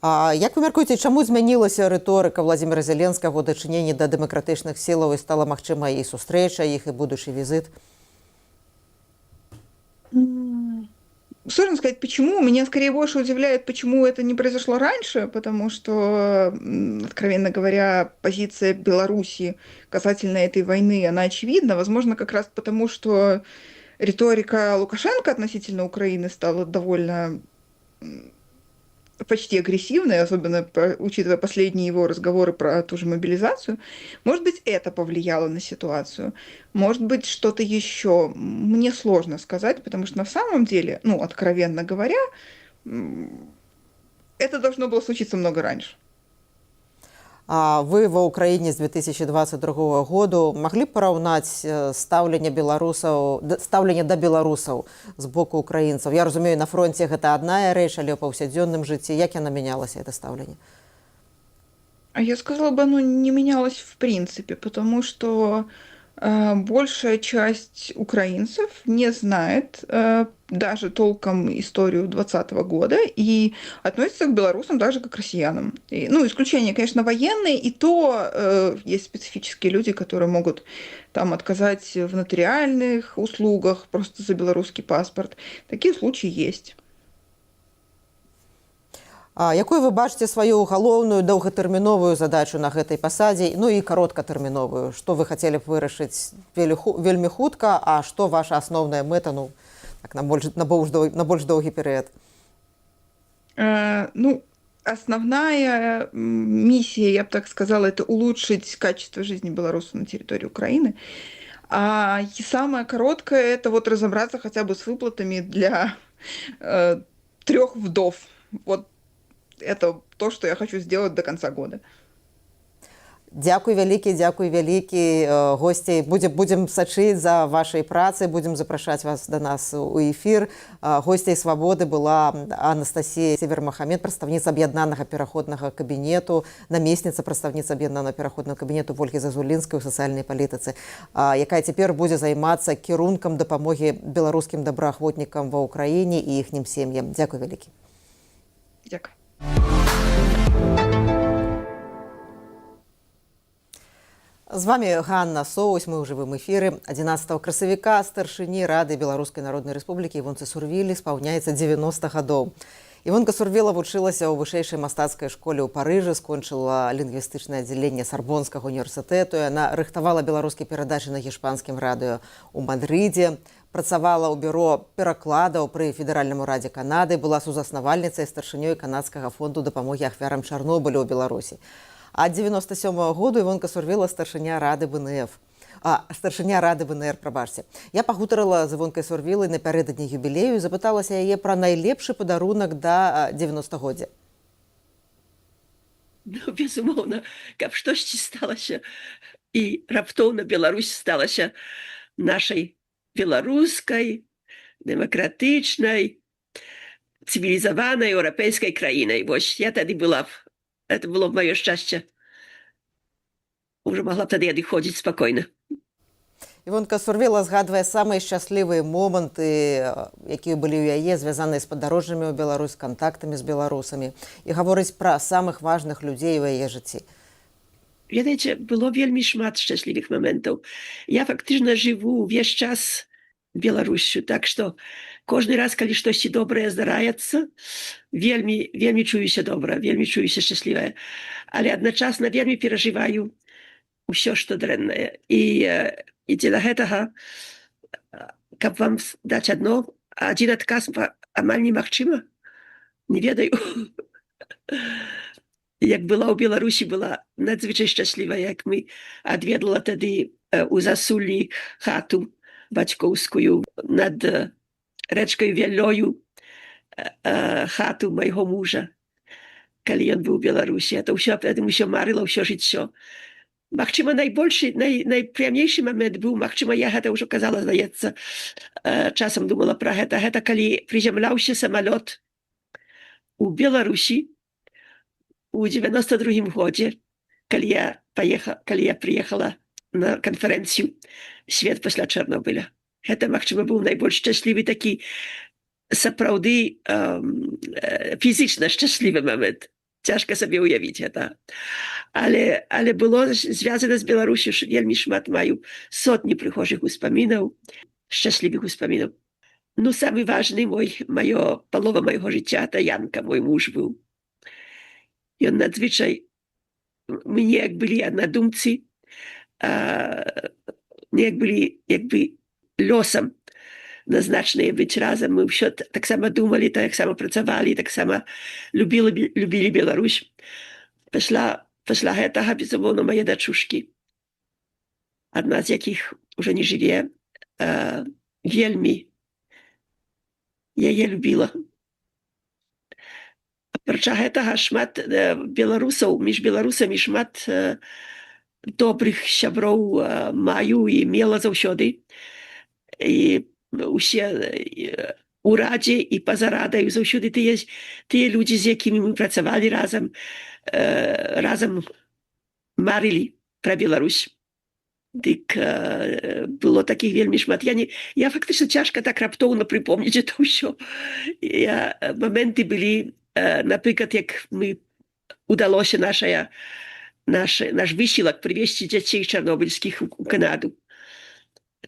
Як вы мяркуеце, чаму змянілася рыторыка Владзіміра Зяленскага ў дачыненні да дэмакратычных сілаў і стала магчыма і сустрэча іх, і будучы візит? Сложно сказать, почему. Меня скорее больше удивляет, почему это не произошло раньше, потому что, откровенно говоря, позиция Беларуси касательно этой войны, она очевидна. Возможно, как раз потому, что риторика Лукашенко относительно Украины стала довольно почти агрессивной, особенно учитывая последние его разговоры про ту же мобилизацию. Может быть, это повлияло на ситуацию. Может быть, что-то еще. Мне сложно сказать, потому что на самом деле, откровенно говоря, это должно было случиться много раньше. Вы ва ўкраіне з 2022 году маглі б параўнаць стаўленне да беларусаў з боку украінцаў? Я разумею, на фронте гэта адна рэч, але ў паўсядзённым жыцці як яно менялася, это стаўленне? А я сказала бы, оно не менялось в принципе, потому что большая часть украинцев не знает даже толком историю 2020 года и относится к белорусам так же, как к россиянам. Исключения, конечно, военные, и то есть специфические люди, которые могут там отказать в нотариальных услугах просто за белорусский паспорт. Такие случаи есть. Якую вы бачыце сваю галоўную доўгатэрміновую задачу на гэтай пасадзе, і кароткатэрміновую? Што вы хацелі б вырашыць вельмі хутка, а што ваша асноўная мэта на больш доўгі перыяд? Основная миссия, я бы так сказала, это улучшить качество жизни белорусов на территории Украины. А самое короткое – это разобраться хотя бы с выплатами для 3 вдов. Это то, что я хочу сделать до конца года. Дзякуй вялікі, госці. Будзем сачыць за вашай працай, будзем запрашаць вас да нас у эфір. Госцяй «Свабоды» была Анастасія Севермахамед, прадстаўніца аб'яднанага пераходнага кабінету, намесніца прадстаўніца аб'яднанага пераходнага кабінету Ольгі Зазулінскай у сацыяльнай палітыцы, якая цяпер будзе займацца кірункам дапамогі беларускім добраахвотнікам ва ўкраіне і іхнім сем'ям. Дзякуй вялікі. Дзякуй. З вами Ганна Соусь, мы ў жывым эфіры. 11 красавіка старшыні Рады Беларускай Народнай Рэспублікі Івонцы Сурвілі спаўняецца 90 гадоў. Івонка Сурвіла вучылася ў вышэйшай мастацкай школе ў Парыжы, скончыла лінгвістычнае аддзяленне Сарбонскага універсітэту. Яна рыхтавала беларускія перадачы на гішпанскім радыё ў Мадрыдзе, працавала ў бюро перакладаў пры федэральным урадзе Канады, была сузаснавальніцай старшынёй канадскага фонду дапамогі ахвярам Чарнобыля ў Беларусі. А 97-го году Івонка Сурвіла старшыня Рады ВНР. Я пагутарыла з Івонкай Сурвілай напярэдадні юбілею і запыталася яе пра найлепшы падарунак да 90-годдзя. Безумоўна, каб штосьці сталася і раптоўна Беларусь сталася нашай беларускай, дэмакратычнай, цывілізаванай еўрапейскай краінай. Вось я тады была б. Это было б маё шчасце. Уже могла б тады адыходзіць спакойна. Івонка Сурвіла згадвае самыя шчаслівыя моманты, якія былі ў яе, звязаныя з падарожжамі ў Беларусь, кантактамі з беларусамі, і гаворыць пра самых важных людзей у яе жыцці. Ведаеце, было вельмі шмат шчаслівых моментаў. Я фактычна жыву ўвесь час Беларусю, так што кожны раз, калі штосьці добрае здараецца, вельмі чуюся добра, вельмі чуюся шчаслівая. Але адначасна вельмі перажываю ўсё, што дрэннае. І дзеля гэтага, каб вам даць адно один адказ амаль немагчыма. Не ведаю. Як была ў Беларусі, была надзвычай шчаслівая, як мы адведала тады у Засулі хату бацькоўскую над рэчкай Вялёю, хату майго мужа, калі ён быў у Беларусі. Это ўсё, ўсё марыла ўсё жыццё. Магчыма, найпрыемнейшы момент быў, магчыма, я гэта ўжо казала, здаецца, часам думала пра гэта. Гэта калі прызямляўся самалёт у Беларусі у 92 годзе, калі я прыехала на канферэнцыю «Свет пасля Чарнобыля». Гэта, магчыма, быў найбольш шчаслівы такі, сапраўды фізічна шчаслівы момент. Цяжка сабе ўявіць гэта. Але было звязана з Беларусю вельмі шмат, маю сотні прыгожых успамінаў, шчаслівых успамінаў. Ну, самы важны палова майго жыцця, это Янка, мой муж быў. Ён надзвычай, мы неяк былі аднадумцы, неяк былі лёсам назначаныя быць разам. Мы ўсё таксама думалі, таксама працавалі, таксама любілі Беларусь. Пасля гэтага, безумоўна, мае дачушкі, адна з якіх ужо не жыве, вельмі яе любіла. Апрача гэтага шмат беларусаў, між беларусамі шмат добрых сяброў маю і мела заўсёды. І усе у радзе і па-за радаю заўсёды тыя людзі, з якімі мы працавалі разам, марылі пра Беларусь. Дык было такіх вельмі шмат. Я фактычна цяжка так раптоўна прыпомніць это ўсё. Моменты былі, напрыклад, як мы удалося наш высілак прывезці дзяцей чарнобыльскіх у Канаду.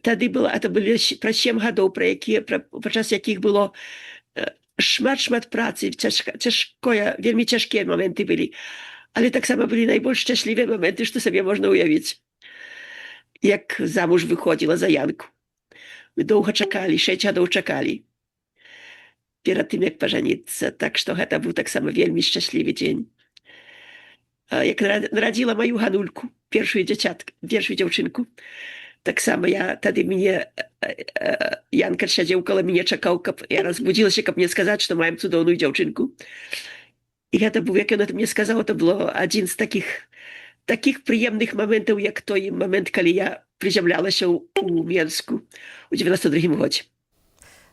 Тады это былі праз 7 гадоў, падчас якіх было шмат працы, вельмі цяжкія моменты былі. Але таксама былі найбольш шчаслівыя моменты, што сабе можна ўявіць. Як замуж выходзіла за Янку. Мы доўга чакалі, 6 гадоў чакалі перад тым, як пажаніцца. Так што гэта быў таксама вельмі шчаслівы дзень. Як нарадзіла маю Ганульку, першую дзяўчынку, таксама тады Янка сядзеў каля мяне, чакаў, каб я разбудзілася, каб мне сказаць, што маем цудоўную дзяўчынку. І гэта быў, як ён мне сказаў, это было адзін з такіх прыемных моментаў, як той момент, калі я прызямлялася ў Менску у 92 годзе.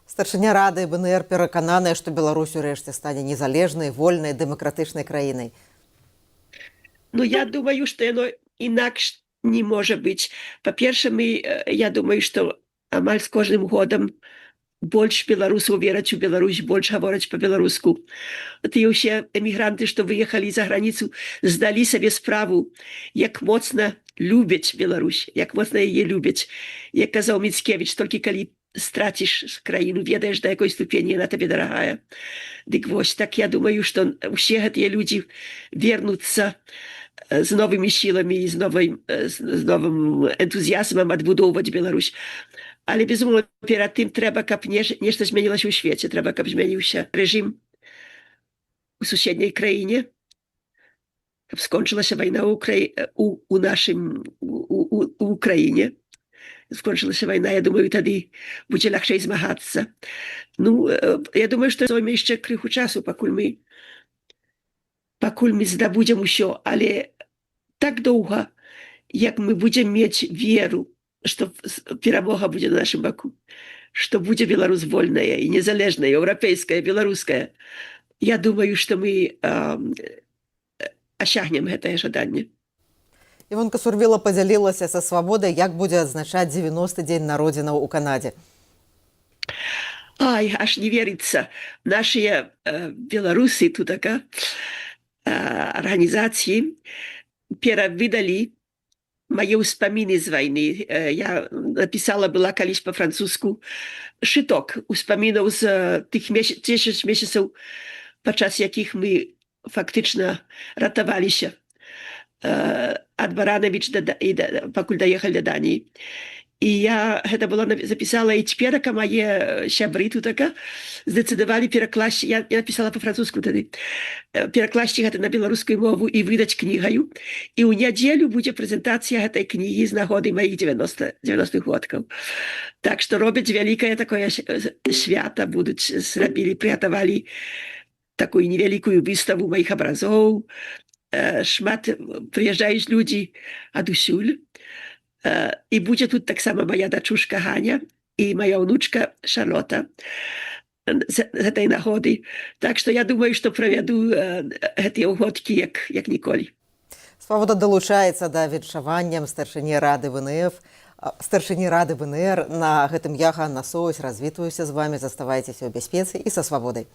Старшыня Рады БНР перакананая, што Беларусь урэшце стане незалежнай, вольнай, дэмакратычнай краінай. Ну, я думаю, што яно інакш не можа быць. Па-перше, я думаю, што амаль з кожным годам больш беларусаў вераць у Беларусь, больш гавораць па-беларуску. Тыя ўсе эмігранты, што выехалі за граніцу, здалі сабе справу, як моцна любяць Беларусь, як моцна яе любяць. Як казаў Міцкевіч, толькі калі страціш краіну, ведаеш, да якой ступені яна табе дарагая. Дык вось, так я думаю, што ўсе гэтыя людзі вернуцца з новымі сіламі і з новым энтузіязмам адбудоўваць Беларусь. Але, безумоўна, перад тым трэба, каб нешта змянілася ў свеце, трэба, каб змяніўся рэжым у суседняй краіне, каб скончылася вайна у Украіне. Скончылася вайна, я думаю, тады будзе лягчэй змагацца. Ну, я думаю, што зойме яшчэ крыху часу, пакуль мы здабудзем усё, але так доўга, як мы будзем мець веру, што перамога будзе на нашым баку, што будзе Беларусь вольная і незалежная, еўрапейская, беларуская. Я думаю, што мы асягнем гэтае жаданне. Івонка Сурвіла падзялілася са Свабодай, як будзе адзначаць 90-й дзень народзінаў у Канадзе. Ай, аж не верыцца. Нашыя беларусы тутака арганізацыі перавыдалі мае ўспаміны з вайны. Я напісала была калісь па-французску шыток успамінаў з тых 10 месяцаў, падчас якіх мы фактычна ратаваліся ад Баранавіч, пакуль даехалі да Даніі. І я гэта было запісала і цяперака мае сябры тутака здецыдавалі перакласці, я напісала па-французску тады, перакласці гэта на беларускую мову і выдаць кнігаю. І ў нядзелю будзе прэзентацыя гэтай кнігі з нагоды маіх 90-х годкаў. Так што робяць вялікае такое свята, зрабілі, прыгатавалі такую невялікую выставу маіх абразоў. Шмат прыязджаюць людзі адусюль. І будзе тут таксама моя дачушка Ганя і моя ўнучка Шарлота з гэтай нагоды. Так што я думаю, што правяду гэтыя ўгодкі як ніколі. Свабода далучаецца да віншаванням старшыні рады ВНФ. Старшыні рады ВНР. На гэтым я, Ганна Соусь, развітваюся з вамі. Заставайцеся ў бяспецы і са свабодай.